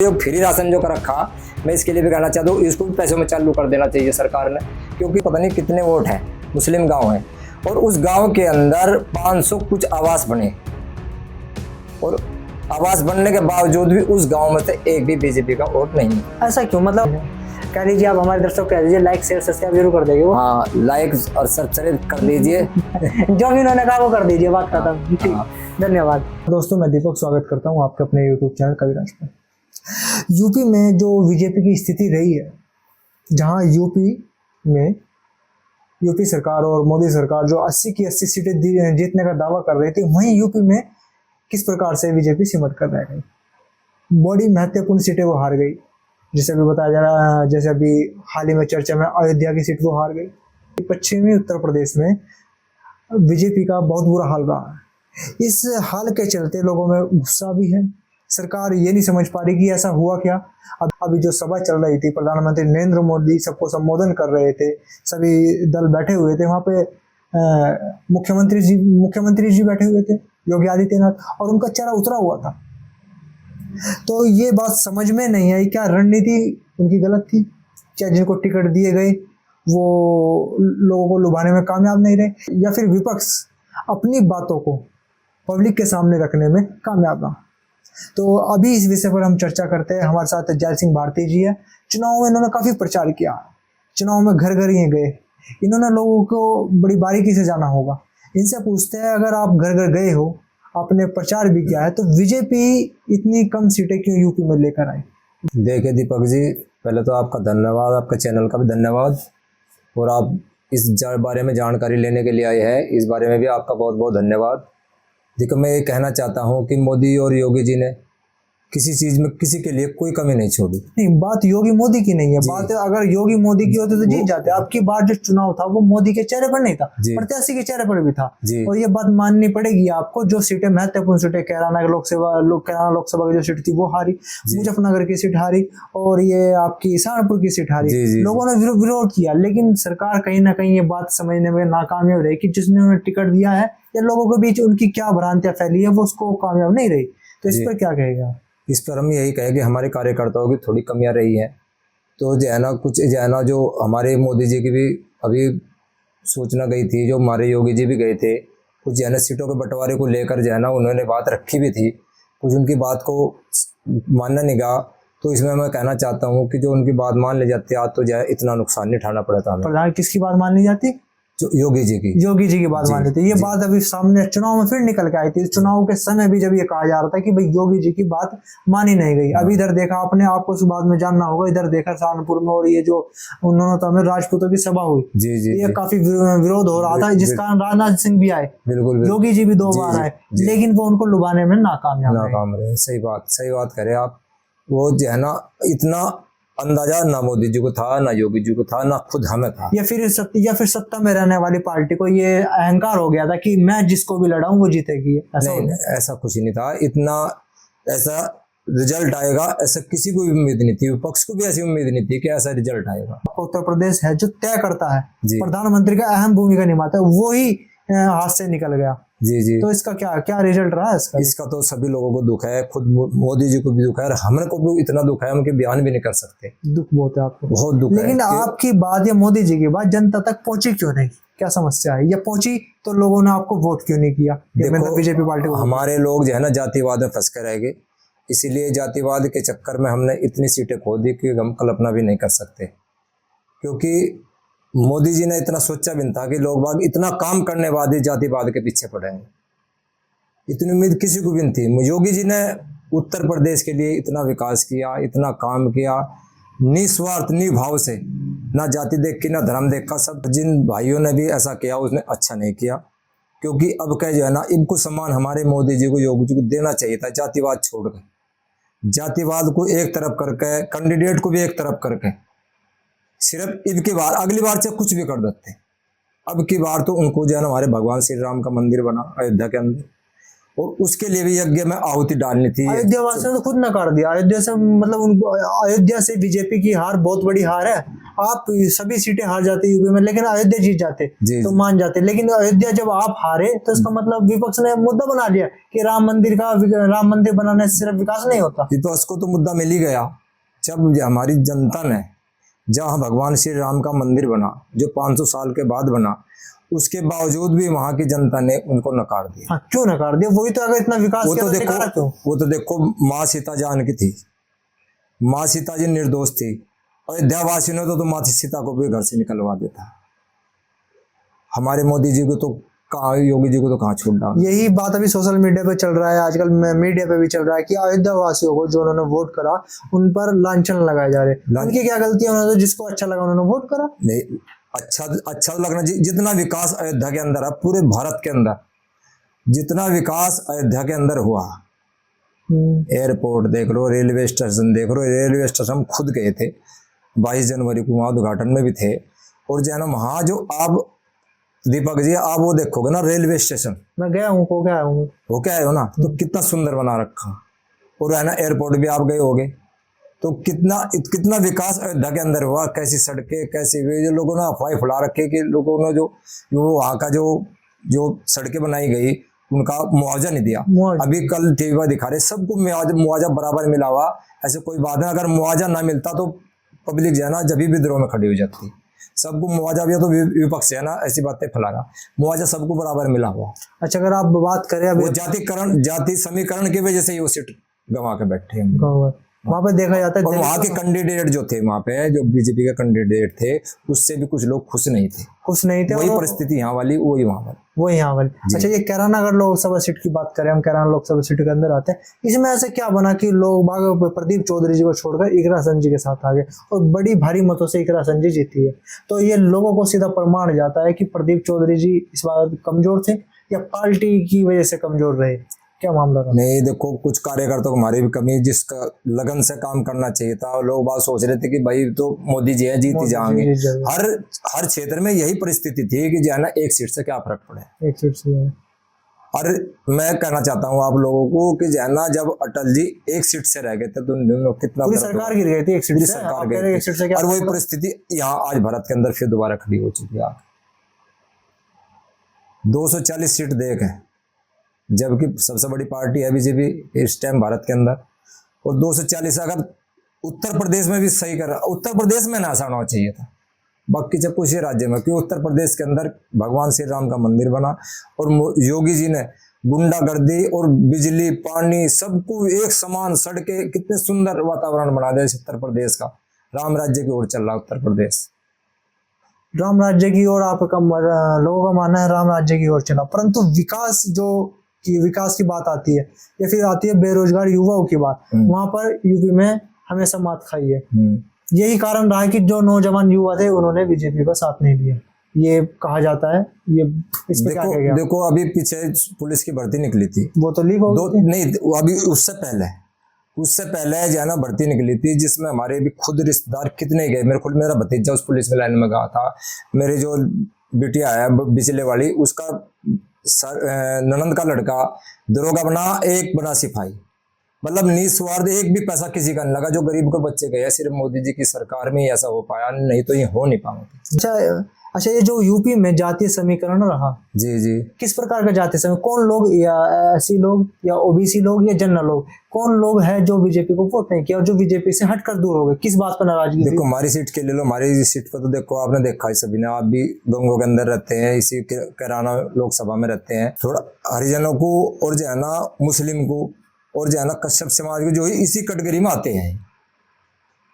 जो free ration जो कर रखा, मैं इसके लिए भी कहना चाहता हूँ इसको भी पैसों में चालू कर देना चाहिए सरकार ने, क्योंकि पता नहीं कितने वोट हैं, मुस्लिम गांव हैं और उस गांव के अंदर 500 कुछ आवास बने और आवास बनने के बावजूद भी उस गांव में से एक भी बीजेपी का वोट नहीं है। ऐसा क्यों? मतलब कह लीजिए, आप हमारे दर्शक कह दीजिए लाइक शेयर सब्सक्राइब जरूर कर देंगे वो। हाँ, लाइक और सब्सक्राइब कर दीजिए। जो भी उन्होंने कहा वो कर दीजिए, बात खत्म। ठीक, धन्यवाद। दोस्तों, मैं दीपक स्वागत करता हूँ आपके अपने यूट्यूब चैनल कविराज पर। यूपी में जो बीजेपी की स्थिति रही है, जहाँ यूपी सरकार और मोदी सरकार जो 80 की 80 सीटें जीतने का दावा कर रही थी, वहीं यूपी में किस प्रकार से बीजेपी सिमट कर रह गई। बड़ी महत्वपूर्ण सीटें वो हार गई, जैसे अभी बताया जा रहा है, जैसे अभी हाल ही में चर्चा में अयोध्या की सीट वो हार गई। पश्चिमी उत्तर प्रदेश में बीजेपी का बहुत बुरा हाल रहा है। इस हाल के चलते लोगों में गुस्सा भी है। सरकार ये नहीं समझ पा रही कि ऐसा हुआ क्या। अभी जो सभा चल रही थी, प्रधानमंत्री नरेंद्र मोदी सबको संबोधन कर रहे थे, सभी दल बैठे हुए थे वहाँ पे। मुख्यमंत्री जी बैठे हुए थे, योगी आदित्यनाथ, और उनका चेहरा उतरा हुआ था। तो ये बात समझ में नहीं आई, क्या रणनीति उनकी गलत थी? क्या जिनको टिकट दिए गए वो लोगों को लुभाने में कामयाब नहीं रहे, या फिर विपक्ष अपनी बातों को पब्लिक के सामने रखने में कामयाब रहा? तो अभी इस विषय पर हम चर्चा करते हैं। हमारे साथ जय सिंह भारती जी है। चुनाव में इन्होंने काफ़ी प्रचार किया, चुनाव में घर घर ही गए, इन्होंने लोगों को बड़ी बारीकी से जाना होगा। इनसे पूछते हैं, अगर आप घर घर गए हो, आपने प्रचार भी किया है, तो बीजेपी इतनी कम सीटें क्यों यूपी में लेकर आई? देखिए दीपक जी, पहले तो आपका धन्यवाद, आपका चैनल का भी धन्यवाद, और आप इस बारे में जानकारी लेने के लिए आए हैं, इस बारे में भी आपका बहुत बहुत धन्यवाद। देखो, मैं ये कहना चाहता हूँ कि मोदी और योगी जी ने किसी चीज़ में किसी के लिए कोई कमी नहीं छोड़ी। नहीं, बात योगी मोदी की नहीं है, बात अगर योगी मोदी की होती तो जीत जाते। आपकी बार जो चुनाव था वो मोदी के चेहरे पर नहीं था, प्रत्याशी के चेहरे पर भी था। और ये बात माननी पड़ेगी आपको, जो सीटें महत्वपूर्ण सीटें, कैराना लोकसभा की जो सीट थी वो हारी, मुजफ्फरनगर की सीट हारी, और ये आपकी सहारनपुर की सीट हारी। लोगों ने विरोध किया, लेकिन सरकार कहीं ना कहीं ये बात समझने में नाकामयाब रही कि जिसने उन्हें टिकट दिया है या लोगों के बीच उनकी क्या भ्रांतियां फैली है, वो उसको कामयाब नहीं रही। तो इस पर क्या कहेगा? इस पर हम यही कहें कि हमारे कार्यकर्ताओं की थोड़ी कमियां रही हैं। तो जो है ना, कुछ जो है ना, जो हमारे मोदी जी की भी अभी सूचना गई थी, जो हमारे योगी जी भी गए थे, कुछ जो है ना सीटों के बंटवारे को लेकर जो है ना उन्होंने बात रखी भी थी, कुछ उनकी बात को मानना नहीं गया। तो इसमें मैं कहना चाहता हूँ कि जो उनकी बात मान ली जाती आज तो जो है इतना नुकसान नहीं उठाना पड़ा था। प्रधान किसकी बात मान ली जाती? जो योगी जी की बात मान लेते। ये बात अभी सामने चुनाव में फिर निकल के आई थी। चुनाव के समय भी जब ये कहा जा रहा था कि भाई योगी जी की बात मानी नहीं गई। अभी इधर देखा आपने, आपको इस बात में जानना होगा, इधर देखा सहारनपुर में, और ये जो उन्होंने तमिल राजपूतों की सभा हुई, ये काफी विरोध हो रहा था, जिस कारण राजनाथ सिंह भी आए, बिल्कुल योगी जी भी 2 बार आए, लेकिन वो उनको लुभाने में नाकाम रहे। सही बात करे आप। वो जो है ना, इतना अंदाजा ना मोदी जी को था, ना योगी जी को था, ना खुद हमें था। या फिर सत्ता में रहने वाली पार्टी को ये अहंकार हो गया था कि मैं जिसको भी लड़ाऊं वो जीतेगी। ऐसा कुछ नहीं था। इतना ऐसा रिजल्ट आएगा ऐसा किसी को भी उम्मीद नहीं थी, विपक्ष को भी ऐसी उम्मीद नहीं थी कि ऐसा रिजल्ट आएगा। उत्तर प्रदेश है जो तय करता है, प्रधानमंत्री का अहम भूमिका निभाता है, वो ही हाथ से निकल गया। जी। तो इसका क्या रिजल्ट रहा है? इसका तो सभी लोगों को दुख है, खुद मोदी जी को भी दुख है, और हमने को भी इतना दुख है, हम के बयान भी नहीं कर सकते। दुख बहुत है आपको, बहुत दुख है। लेकिन आपकी बात या मोदी जी की बात जनता तक पहुंची क्यों नहीं? क्या समस्या है? या पहुंची तो लोगों ने आपको वोट क्यों नहीं किया? बीजेपी पार्टी को हमारे लोग जो है ना जातिवाद में फंस कर रह गए, इसीलिए जातिवाद के चक्कर में हमने इतनी सीटें खो दी कि हम कल्पना भी नहीं कर सकते। क्योंकि मोदी जी ने इतना सोचा भी नहीं था कि लोग बाग इतना काम करने बाद ही जातिवाद के पीछे पड़ेंगे, इतनी उम्मीद किसी को भी नहीं थी। योगी जी ने उत्तर प्रदेश के लिए इतना विकास किया, इतना काम किया, निस्वार्थ निभाव से, ना जाति देख के ना धर्म देख का। सब जिन भाइयों ने भी ऐसा किया उसने अच्छा नहीं किया, क्योंकि अब क्या जो है ना, इनको सम्मान हमारे मोदी जी को, योगी जी को देना चाहिए था। जातिवाद छोड़कर, जातिवाद को एक तरफ करके, कैंडिडेट को भी एक तरफ करके, सिर्फ इनकी बार अगली बार से कुछ भी कर देते। अब की बार तो उनको जो है ना, हमारे भगवान श्री राम का मंदिर बना अयोध्या के अंदर, और उसके लिए भी यज्ञ में आहुति डालनी थी। अयोध्या वासियों ने तो खुद नकार दिया। अयोध्या से मतलब उनको, अयोध्या से बीजेपी की हार बहुत बड़ी हार है। आप सभी सीटें हार जाते यूपी में, लेकिन अयोध्या जीत जाते जी, तो जी। मान जाते। लेकिन अयोध्या जब आप हारे तो इसका मतलब विपक्ष ने मुद्दा बना लिया कि राम मंदिर बनाने से सिर्फ विकास नहीं होता। विपक्ष को तो मुद्दा मिल ही गया जब हमारी जनता ने, जहाँ भगवान श्री राम का मंदिर बना जो 500 साल के बाद बना, उसके बावजूद भी वहां की जनता ने उनको नकार दिया। हाँ, क्यों नकार दिया? वही तो, अगर इतना विकास वो किया तो तो नकारा क्यों? वो तो देखो माँ सीता जान की थी, माँ सीता जी निर्दोष थी। अयोध्या वासियों ने तो माँ सीता को भी घर से निकलवा देता। हमारे मोदी जी को तो कहाँ, योगी जी को तो कहाँ छूट डाला। यही बात अभी सोशल मीडिया पे चल रहा है, आजकल मीडिया पे भी चल रहा है कि अयोध्या वासियों को जो उन्होंने वोट करा उन पर लांछन लगाए जा रहे। उनकी क्या गलती है? उन्होंने तो जिसको अच्छा लगा उन्होंने वोट करा। नहीं, अच्छा लगना, जितना विकास अयोध्या के अंदर है, पूरे भारत के अंदर जितना विकास अयोध्या के अंदर हुआ, एयरपोर्ट देख लो, रेलवे स्टेशन देख लो। रेलवे स्टेशन हम खुद गए थे 22 जनवरी को, वहाँ उद्घाटन में भी थे। और जो है ना वहाँ जो आप दीपक जी आप वो देखोगे ना रेलवे स्टेशन, मैं गया हूँ, को गया हूँ, वो क्या है हो ना, तो कितना सुंदर बना रखा। और है ना एयरपोर्ट भी आप गए होगे, तो कितना विकास अयोध्या के अंदर हुआ। कैसी सड़कें, कैसी वे जो लोगों ने अफवाह फैला रखे कि लोगों ने जो वहाँ का जो सड़कें बनाई गई उनका मुआवजा नहीं दिया। अभी कल टीवी पर दिखा रहे सबको मुआवजा बराबर मिला हुआ। ऐसे कोई बात है, अगर मुआवजा ना मिलता तो पब्लिक जो है ना जब भी विद्रोह में खड़ी हो जाती। सबको मुआवजा भी है तो विपक्ष है ना ऐसी बातें फैला रहा, मुआवजा सबको बराबर मिला हुआ। अच्छा, अगर आप बात करें अभी जाति समीकरण की वजह से ही वो सीट गंवा के बैठे हैं। वहाँ पे देखा जाता है, और वहाँ के कैंडिडेट जो थे, वहाँ पे जो बीजेपी के कैंडिडेट थे, उससे भी कुछ लोग खुश नहीं थे। वही परिस्थिति यहाँ वाली, वही वहाँ वाली, वो यहाँ वाली। अच्छा, ये कैराना अगर लोकसभा सीट की बात करें, हम कैराना लोकसभा सीट के अंदर आते हैं, इसमें ऐसे क्या बना कि लोग बाग प्रदीप चौधरी जी को छोड़कर इकरा संजय के साथ आ गए और बड़ी भारी मतों से इकरा संजय जीती है। तो ये लोगों को सीधा प्रमाण जाता है कि प्रदीप चौधरी जी इस बार कमजोर थे या पार्टी की वजह से कमजोर रहे। क्या मामला था? नहीं देखो, कुछ कार्यकर्ताओं को हमारी भी कमी, जिसका लगन से काम करना चाहिए था। लोग बात सोच रहे थे कि भाई तो मोदी जी है, जीत ही जाएंगे। हर क्षेत्र में यही परिस्थिति थी कि जो है ना एक सीट से क्या फर्क पड़े, एक सीट से। और मैं कहना चाहता हूँ आप लोगों को कि जो है ना जब अटल जी एक सीट से रह गए थे तो कितना पूरी सरकार गिर गई थी, एक सीट से सरकार गई थी। और वही परिस्थिति यहाँ आज भारत के अंदर फिर दोबारा खड़ी हो चुकी है। 240 सीट देख है, जबकि सबसे बड़ी पार्टी है बीजेपी इस टाइम भारत के अंदर। और 240 अगर उत्तर प्रदेश में भी सही कर, उत्तर प्रदेश में ना ऐसा होना चाहिए था, बाकी जब कुछ राज्य में, क्योंकि उत्तर प्रदेश के अंदर भगवान श्री राम का मंदिर बना और योगी जी ने गुंडागर्दी और बिजली पानी सबको एक समान, सड़कें, कितने सुंदर वातावरण बना दिया उत्तर प्रदेश का। राम राज्य की ओर चल रहा उत्तर प्रदेश, राम राज्य की ओर। आपका लोगों का मानना है राम राज्य की ओर चला, परंतु विकास की बात आती है या फिर आती है बेरोजगार युवाओं की बात, वहां पर यूपी में हमेशा मात खाई है। यही कारण रहा है कि जो नौजवान युवा थे उन्होंने बीजेपी का साथ नहीं दिया, ये कहा जाता है। ये इस पे क्या कहेगा? देखो अभी पीछे पुलिस की भर्ती निकली थी, वो तो लीक हो गई थी। नहीं, अभी उससे पहले जो है ना भर्ती निकली थी, जिसमें हमारे भी खुद रिश्तेदार कितने गए। मेरा भतीजा उस पुलिस में लाइन में गया था। मेरी जो बिटिया है बिचले वाली, उसका ननंद का लड़का दरोगा बना, एक बना सिपाही। मतलब निस्वार्थ, एक भी पैसा किसी का नहीं लगा। जो गरीब के बच्चे गए, सिर्फ मोदी जी की सरकार में ही ऐसा हो पाया, नहीं तो ये हो नहीं पाएगा। अच्छा, ये जो यूपी में जातीय समीकरण रहा, जी, किस प्रकार का जातीय समीकरण? कौन लोग, या एससी लोग या ओबीसी लोग या जनरल लोग, कौन लोग हैं जो बीजेपी को वोट नहीं किया और जो बीजेपी से हटकर दूर हो गए? किस बात पर नाराजगी? देखो हमारी सीट के ले लो, हमारी सीट पर तो देखो आपने देखा है सभी ने, आप भी गंगों के अंदर रहते हैं, इसी कैराना लोकसभा में रहते हैं। थोड़ा हरिजनों को और जो है ना मुस्लिम को और जो है ना कश्यप समाज को, जो इसी कैटेगरी में आते हैं,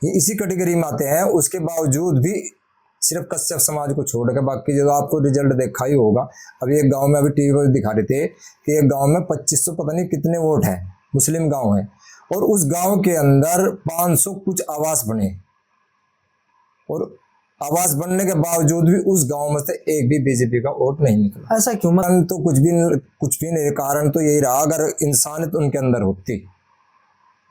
ये इसी कैटेगरी में आते हैं। उसके बावजूद भी सिर्फ कश्यप समाज को छोड़ के बाकी जो आपको रिजल्ट देखा ही होगा। अभी एक गांव में अभी टीवी पर दिखा रहे थे कि एक गांव में 2500 पता नहीं कितने वोट हैं, मुस्लिम गांव है, और उस गांव के अंदर 500 कुछ आवास बने, और आवास बनने के बावजूद भी उस गांव में से एक भी बीजेपी का वोट नहीं निकला। ऐसा क्यों? तो कुछ भी नहीं, कारण तो यही रहा, अगर इंसानियत उनके अंदर होती,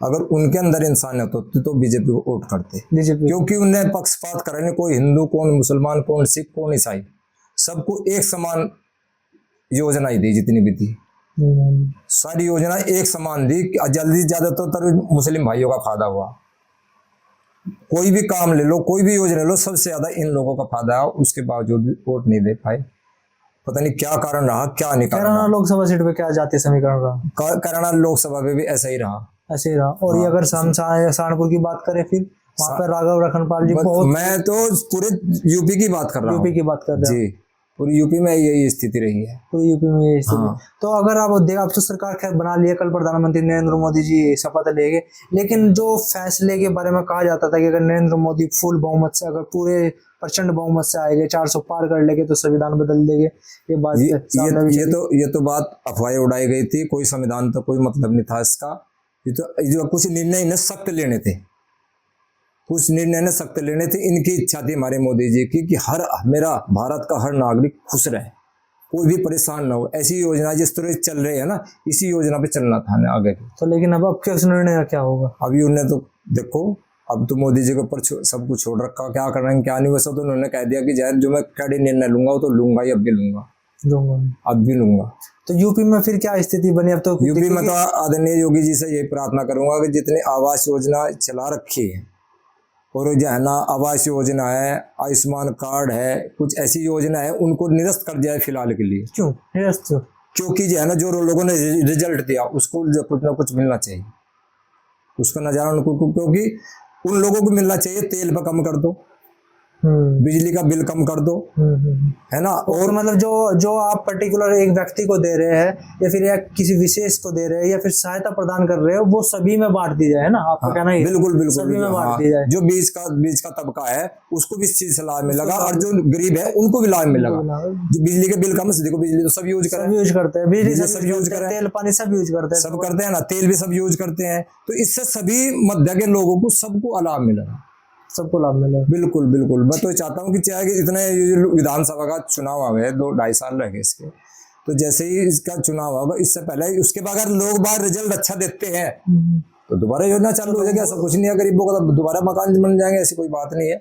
अगर उनके अंदर इंसानियत होती तो बीजेपी को वोट करते। क्योंकि उन्हें पक्षपात कर रहे, कोई हिंदू, कौन मुसलमान, कौन सिख, कौन ईसाई, सबको एक समान योजना ही दी, जितनी भी थी सारी योजना एक समान दी। जल्दी ज्यादातर मुस्लिम भाइयों का फायदा हुआ। कोई भी काम ले लो, कोई भी योजना ले लो, सबसे ज्यादा इन लोगों का फायदा है, उसके बावजूद भी वोट नहीं दे पाए। पता नहीं क्या कारण रहा, क्या नहीं कारण कैराना लोकसभा सीट पे क्या जातीय समीकरण रहा? करना लोकसभा में भी ऐसा ही रहा। ऐसे ही रहा। और ये अगर हम सहारनपुर की बात करें, फिर वहाँ पे राघव लखनपाल जी बहुत, मैं तो पूरे यूपी की बात कर रहा हूँ, यूपी की बात कर रहे हैं। जी, पूरी यूपी में यही स्थिति रही है। पूरी यूपी में ये स्थिति। हाँ। तो अगर आप देखा, अब तो सरकार खैर बना लिया, कल प्रधानमंत्री नरेंद्र मोदी जी शपथ लेंगे, लेकिन जो फैसले के बारे में कहा जाता था कि अगर नरेंद्र मोदी फुल बहुमत से, अगर पूरे प्रचंड बहुमत से आएंगे, 400 पार कर लेंगे, तो संविधान बदल देंगे। ये बात ये तो बात अफवाहें उड़ाई गई थी, कोई संविधान तो कोई मतलब नहीं था इसका। ये तो जो कुछ निर्णय इन्हें सख्त लेने थे, कुछ निर्णय ने सख्त लेने थे। इनकी इच्छा थी हमारे मोदी जी की कि मेरा भारत का हर नागरिक खुश रहे, कोई भी परेशान ना हो। ऐसी योजना जिस तरह चल रही है ना, इसी योजना पे चलना था ना आगे। तो लेकिन अब क्या निर्णय का क्या होगा? अभी उन्हें तो देखो, अब तो मोदी जी के ऊपर सब कुछ छोड़ रखा, क्या करना है क्या नहीं। वैसा तो उन्होंने कह दिया कि जाहिर जो मैं कड़े निर्णय लूंगा वो तो लूंगा ही, अब भी लूंगा, अब भी लूंगा। तो यूपी में फिर क्या स्थिति बनी? अब तो यूपी में तो आदरणीय योगी जी से यही प्रार्थना करूंगा कि जितने आवास योजना चला रखी है, और जो है ना आवास योजना है, आयुष्मान कार्ड है, कुछ ऐसी योजना है, उनको निरस्त कर दिया है फिलहाल के लिए। क्यों निरस्त? क्योंकि जो है ना, जो लोगों ने रिजल्ट दिया उसको कुछ ना कुछ मिलना चाहिए, उसका नजारा उनको, क्योंकि उन लोगों को मिलना चाहिए। तेल पर कम कर दो, बिजली का बिल कम कर दो, है ना। और मतलब जो आप पर्टिकुलर एक व्यक्ति को दे रहे हैं, या फिर या किसी विशेष को दे रहे हैं, या फिर सहायता प्रदान कर रहे हो, वो सभी में बांट दी जाए, है ना? आपका कहना है बिल्कुल बिल्कुल सभी में बांट दी जाए। जो बीच का तबका है उसको भी इस चीज से लाभ मिलेगा, और जो गरीब है उनको भी लाभ मिलेगा। जो बिजली के बिल कम से, देखो बिजली तो सब यूज करते हैं, बिजली सब यूज करते हैं, तेल पानी सब यूज करते हैं, सब करते हैं ना, तेल भी सब यूज करते हैं। तो इससे सभी मध्य के लोगों को सबको लाभ मिलेगा, सबको लाभ मिलेगा। बिल्कुल बिल्कुल। मैं तो चाहता हूँ कि चाहे कि इतने विधानसभा का चुनाव आवे, 2-2.5 साल रह गए इसके, तो जैसे ही इसका चुनाव होगा, इससे पहले उसके बाद अगर लोग बाहर रिजल्ट अच्छा देते हैं तो दोबारा योजना चालू हो जाएगी। ऐसा कुछ नहीं है, गरीबों को तो दोबारा मकान बन जाएंगे, ऐसी कोई बात नहीं है,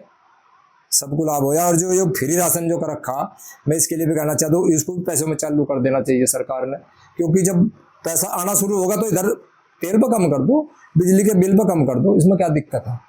सबको लाभ हो जाए। और जो फ्री राशन जो कर रखा, मैं इसके लिए भी कहना चाहता हूँ, इसको भी पैसों में चालू कर देना चाहिए सरकार ने, क्योंकि जब पैसा आना शुरू होगा तो इधर तेल पर कम कर दो, बिजली के बिल पर कम कर दो, इसमें क्या दिक्कत है?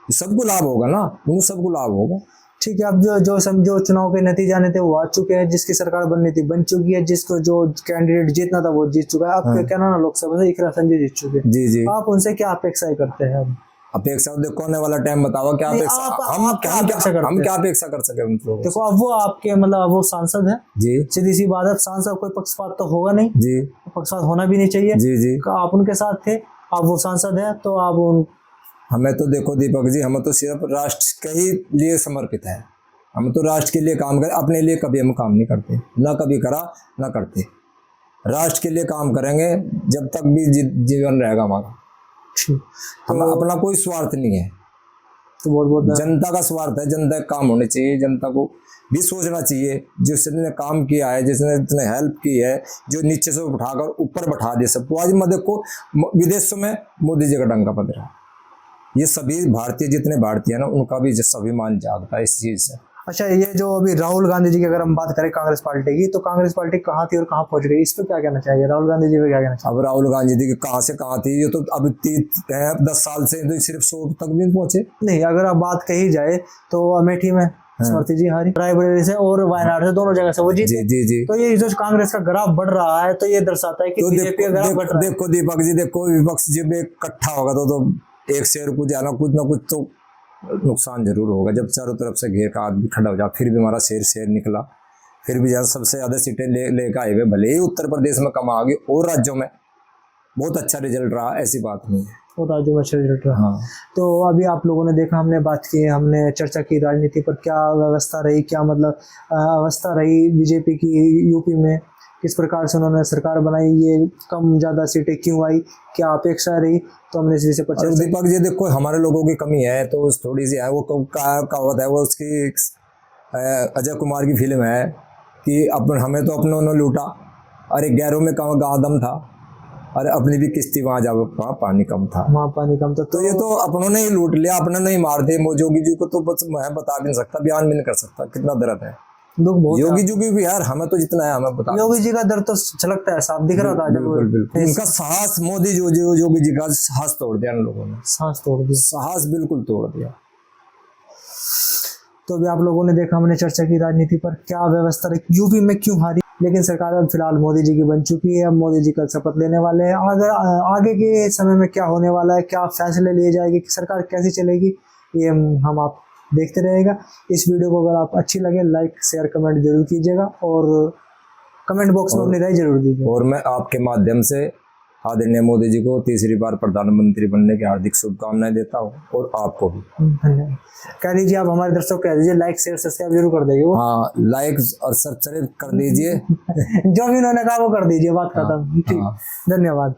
सबको लाभ होगा ना, उन सबको लाभ होगा। ठीक है। अब जो समझो चुनाव के नतीजे आने थे वो आ चुके हैं, जिसकी सरकार बननी थी बन चुकी है, जिसको जो कैंडिडेट जीतना था वो जीत चुका है। अब क्या ना लोकसभा से इकरा संजय जीत चुके हैं। जी जी। आप उनसे क्या अपेक्षाएं करते हैं? अब अपेक्षा देखो, आने वाला टाइम बताओ क्या अपेक्षा, हम क्या अपेक्षा कर सके उन लोगों से। देखो, अब वो आपके मतलब अब वो सांसद है जी, सीधी सी बात है, सांसद कोई पक्षपात तो होगा नहीं जी, पक्षपात होना भी नहीं चाहिए जी जी। आप उनके साथ थे, आप वो सांसद है, तो आप उन हमें तो देखो दीपक जी, हम तो सिर्फ राष्ट्र के ही लिए समर्पित है। हम तो राष्ट्र के लिए काम करें, अपने लिए कभी हम काम नहीं करते, ना कभी करा ना करते। राष्ट्र के लिए काम करेंगे जब तक भी जीवन रहेगा हमारा। हम अपना कोई स्वार्थ नहीं है, तो बहुत जनता का स्वार्थ है। जनता का काम होने चाहिए, जनता को भी सोचना चाहिए, जिसने काम किया है, जिसने इतने हेल्प की है, जो नीचे से उठाकर ऊपर बैठा दिया सबको। आज मैं देखो विदेशों में मोदी जी का डंका बज रहा है, ये सभी भारतीय, जितने भारतीय है ना, उनका भी स्वाभिमान जागता है इस चीज से। अच्छा, ये जो अभी राहुल गांधी जी की अगर हम बात करें कांग्रेस पार्टी की, तो कांग्रेस पार्टी कहाँ थी और कहाँ पहुंच गई, इस पे क्या कहना चाहिए? राहुल गांधी जी पे क्या कहना चाहिए? अब राहुल गांधी जी कहाँ से कहाँ थी, ये तो अब 10 साल से तो सिर्फ 100 तक भी पहुंचे नहीं। अगर आप बात कही जाए तो अमेठी में स्मृति जी हारी, रायबरेली से और वायनाड से, दोनों जगह से वो जीते। जी जी जी। तो ये जो कांग्रेस का ग्राफ बढ़ रहा है, तो ये दर्शाता है कि बीजेपी का ग्राफ बढ़ रहा है। देखो दीपक जी, देखो विपक्ष जब इकट्ठा होगा तो एक शेर को जाना, कुछ ना कुछ तो नुकसान जरूर होगा। जब चारों तरफ से घेर का आदमी खड़ा हो जाए, फिर भी हमारा शेर निकला, फिर भी जहाँ सबसे ज्यादा सीटें लेकर आए हुए, भले ही उत्तर प्रदेश में कम आ गई और राज्यों में बहुत अच्छा रिजल्ट रहा, ऐसी बात नहीं है, और राज्यों में अच्छा रिजल्ट रहा। हाँ। तो अभी आप लोगों ने देखा, हमने बात की, हमने चर्चा की राजनीति पर, क्या व्यवस्था रही, क्या मतलब अवस्था रही बीजेपी की यूपी में, किस प्रकार से उन्होंने सरकार बनाई, ये कम ज़्यादा सीटें क्यों आई, क्या अपेक्षा रही, तो हमने इस विषय पर चर्चा। दीपक जी देखो, हमारे लोगों की कमी है तो थोड़ी सी है, वो कहावत है, वो उसकी अजय कुमार की फिल्म है कि हमें तो अपनों ने लूटा, अरे गैरों में कहाँ दम था, अरे अपनी भी किस्ती वहाँ जा, वहाँ पानी कम था, वहाँ पानी कम था। तो ये तो अपनों ने ही लूट लिया, अपनों ने ही मार दिए। जोगी जी को तो बस मैं बता भी नहीं सकता, बयान भी नहीं कर सकता, कितना दर्द है। दुख बहुत है। योगी जी की भी यार हमें तो जितना है हमें बता। योगी जी का दर्द तो झलकता है, साफ दिख रहा था जब बिल्कुल बिल्कुल उनका साहस, मोदी जो योगी जी का साहस तोड़ दिया उन लोगों ने, सांस तोड़ दी। साहस बिल्कुल तोड़ दिया। तो अभी आप लोगों ने देखा, हमने चर्चा की राजनीति पर, क्या व्यवस्था रही, यूपी में क्यों हारी, लेकिन सरकार अब फिलहाल मोदी जी की बन चुकी है। अब मोदी जी कल शपथ लेने वाले हैं। अगर आगे के समय में क्या होने वाला है, क्या फैसले लिए जाएंगे, सरकार कैसी चलेगी, ये हम आप देखते रहेगा। इस वीडियो को अगर आप अच्छी लगे लाइक शेयर कमेंट जरूर कीजिएगा और कमेंट बॉक्स में अपनी राय जरूर दीजिएगा। और मैं आपके माध्यम से आदरणीय मोदी जी को तीसरी बार प्रधानमंत्री बनने की हार्दिक शुभकामनाएं देता हूँ, और आपको भी धन्यवाद। कह दीजिए आप हमारे दर्शकों को कह दीजिए लाइक शेयर सब्सक्राइब जरूर कर देंगे वो। हाँ, लाइक और सब्सक्राइब कर दीजिए। जो भी उन्होंने कहा वो कर दीजिए, बात खत्म। ठीक, धन्यवाद।